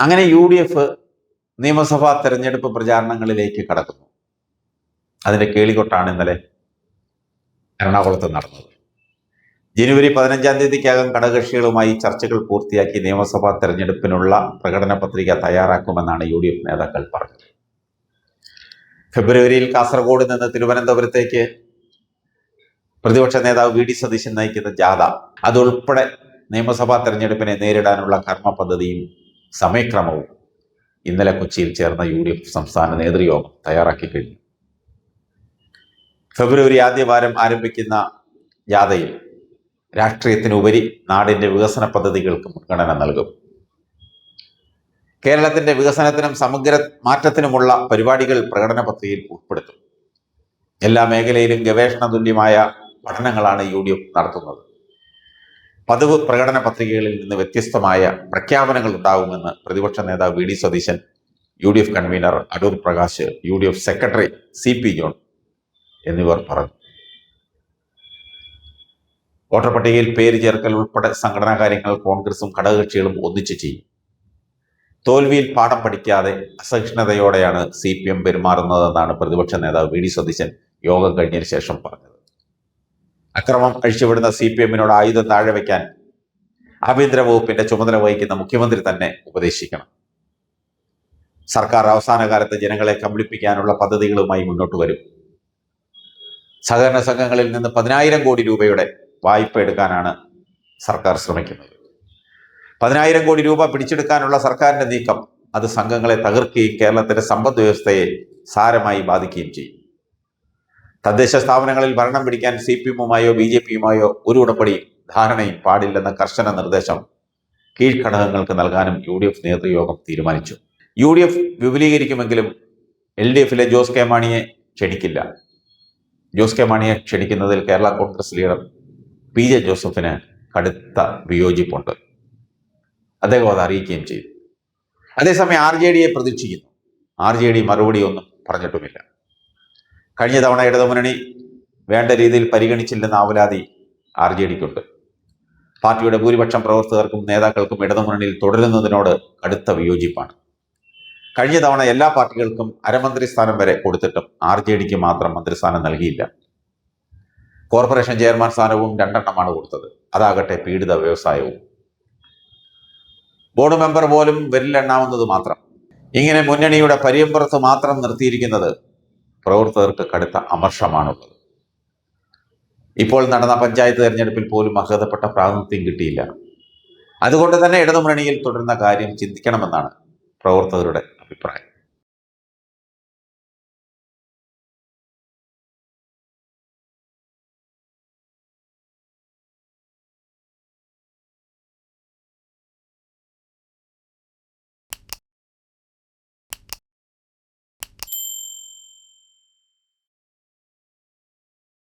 അങ്ങനെ UDF നിയമസഭാ തെരഞ്ഞെടുപ്പ് പ്രചാരണങ്ങളിലേക്ക് കടക്കുന്നു. അതിന്റെ കേളികൊട്ടാണ് ഇന്നലെ എറണാകുളത്ത് നടന്നത്. ജനുവരി 15-ാം തീയതിക്കകം ഘടകകക്ഷികളുമായി ചർച്ചകൾ പൂർത്തിയാക്കി നിയമസഭാ തെരഞ്ഞെടുപ്പിനുള്ള പ്രകടന പത്രിക തയ്യാറാക്കുമെന്നാണ് UDF നേതാക്കൾ പറഞ്ഞത്. ഫെബ്രുവരിയിൽ കാസർഗോഡ് നിന്ന് തിരുവനന്തപുരത്തേക്ക് പ്രതിപക്ഷ നേതാവ് VD സതീശൻ നയിക്കുന്ന ജാഥ, അതുൾപ്പെടെ നിയമസഭാ തെരഞ്ഞെടുപ്പിനെ നേരിടാനുള്ള കർമ്മ പദ്ധതിയും സമയക്രമവും ഇന്നലെ കൊച്ചിയിൽ ചേർന്ന UDF സംസ്ഥാന നേതൃയോഗം തയ്യാറാക്കി കഴിഞ്ഞു. ഫെബ്രുവരി ആദ്യവാരം ആരംഭിക്കുന്ന ജാഥയിൽ രാഷ്ട്രീയത്തിനുപരി നാടിന്റെ വികസന പദ്ധതികൾക്ക് മുൻഗണന നൽകും. കേരളത്തിന്റെ വികസനത്തിനും സമഗ്ര മാറ്റത്തിനുമുള്ള പരിപാടികൾ പ്രകടന പത്രികയിൽ ഉൾപ്പെടുത്തും. എല്ലാ മേഖലയിലും ഗവേഷണ തുല്യമായ പഠനങ്ങളാണ് UDF നടത്തുന്നത്. പതിവ് പ്രകടന പത്രികകളിൽ നിന്ന് വ്യത്യസ്തമായ പ്രഖ്യാപനങ്ങൾ ഉണ്ടാകുമെന്ന് പ്രതിപക്ഷ നേതാവ് VD Satheesan, UDF convener Adoor Prakash, UDF secretary CP John എന്നിവർ പറഞ്ഞു. വോട്ടർ പട്ടികയിൽ പേര് ചേർക്കൽ ഉൾപ്പെടെ സംഘടനാ കാര്യങ്ങൾ കോൺഗ്രസും ഘടകകക്ഷികളും ഒന്നിച്ചു ചെയ്യും. തോൽവിയിൽ പാഠം പഠിക്കാതെ അസഹിഷ്ണുതയോടെയാണ് CPM പെരുമാറുന്നതെന്നാണ് പ്രതിപക്ഷ നേതാവ് VD സതീശൻ യോഗം കഴിഞ്ഞതിന് ശേഷം പറഞ്ഞത്. അക്രമം അഴിച്ചുവിടുന്ന CPM-നോട് ആയുധം താഴെ വയ്ക്കാൻ ആഭ്യന്തര വകുപ്പിന്റെ ചുമതല വഹിക്കുന്ന മുഖ്യമന്ത്രി തന്നെ ഉപദേശിക്കണം. സർക്കാർ അവസാന കാലത്ത് ജനങ്ങളെ കബളിപ്പിക്കാനുള്ള പദ്ധതികളുമായി മുന്നോട്ട് വരും. സഹകരണ സംഘങ്ങളിൽ നിന്ന് 10,000 കോടി രൂപയുടെ വായ്പ എടുക്കാനാണ് സർക്കാർ ശ്രമിക്കുന്നത്. 10,000 കോടി രൂപ പിടിച്ചെടുക്കാനുള്ള സർക്കാരിന്റെ നീക്കം അത് സംഘങ്ങളെ തകർക്കുകയും കേരളത്തിന്റെ സമ്പദ് വ്യവസ്ഥയെ സാരമായി ബാധിക്കുകയും ചെയ്യും. തദ്ദേശ സ്ഥാപനങ്ങളിൽ ഭരണം പിടിക്കാൻ CPM-ഉമായോ BJP-യുമായോ ഒരു ഉടമ്പടിയും ധാരണയും പാടില്ലെന്ന കർശന നിർദ്ദേശം കീഴ്ഘടകങ്ങൾക്ക് നൽകാനും UDF നേതൃയോഗം തീരുമാനിച്ചു. UDF വിപുലീകരിക്കുമെങ്കിലും LDF-ലെ ജോസ് കെ മാണിയെ ക്ഷണിക്കില്ല. ജോസ് കെ മാണിയെ ക്ഷണിക്കുന്നതിൽ കേരള കോൺഗ്രസ് ലീഡർ PJ ജോസഫിന് കടുത്ത വിയോജിപ്പുണ്ട്. അദ്ദേഹം അത് അറിയിക്കുകയും ചെയ്തു. അതേസമയം RJDയെ പ്രതീക്ഷിക്കുന്നു. RJD മറുപടി ഒന്നും പറഞ്ഞിട്ടുമില്ല. കഴിഞ്ഞ തവണ ഇടതുമുന്നണി വേണ്ട രീതിയിൽ പരിഗണിച്ചില്ലെന്ന ആവലാതി RJDക്കുണ്ട്. പാർട്ടിയുടെ ഭൂരിപക്ഷം പ്രവർത്തകർക്കും നേതാക്കൾക്കും ഇടതുമുന്നണിയിൽ തുടരുന്നതിനോട് കടുത്ത വിയോജിപ്പാണ്. കഴിഞ്ഞ തവണ എല്ലാ പാർട്ടികൾക്കും അരമന്ത്രി സ്ഥാനം വരെ കൊടുത്തിട്ടും RJDക്ക് മാത്രം മന്ത്രിസ്ഥാനം നൽകിയില്ല. കോർപ്പറേഷൻ ചെയർമാൻ സ്ഥാനവും 2 എണ്ണമാണ് കൊടുത്തത്. അതാകട്ടെ പീഡിത വ്യവസായവും. ബോർഡ് മെമ്പർ പോലും വിരലെണ്ണാവുന്നത് മാത്രം. ഇങ്ങനെ മുന്നണിയുടെ പരിയമ്പുറത്ത് മാത്രം നിർത്തിയിരിക്കുന്നത് പ്രവർത്തകർക്ക് കടുത്ത അമർഷമാണുള്ളത്. ഇപ്പോൾ നടന്ന പഞ്ചായത്ത് തെരഞ്ഞെടുപ്പിൽ പോലും അർഹതപ്പെട്ട പ്രാതിനിധ്യം കിട്ടിയില്ല. അതുകൊണ്ട് തന്നെ ഇടതുമുന്നണിയിൽ തുടരുന്ന കാര്യം ചിന്തിക്കണമെന്നാണ് പ്രവർത്തകരുടെ അഭിപ്രായം.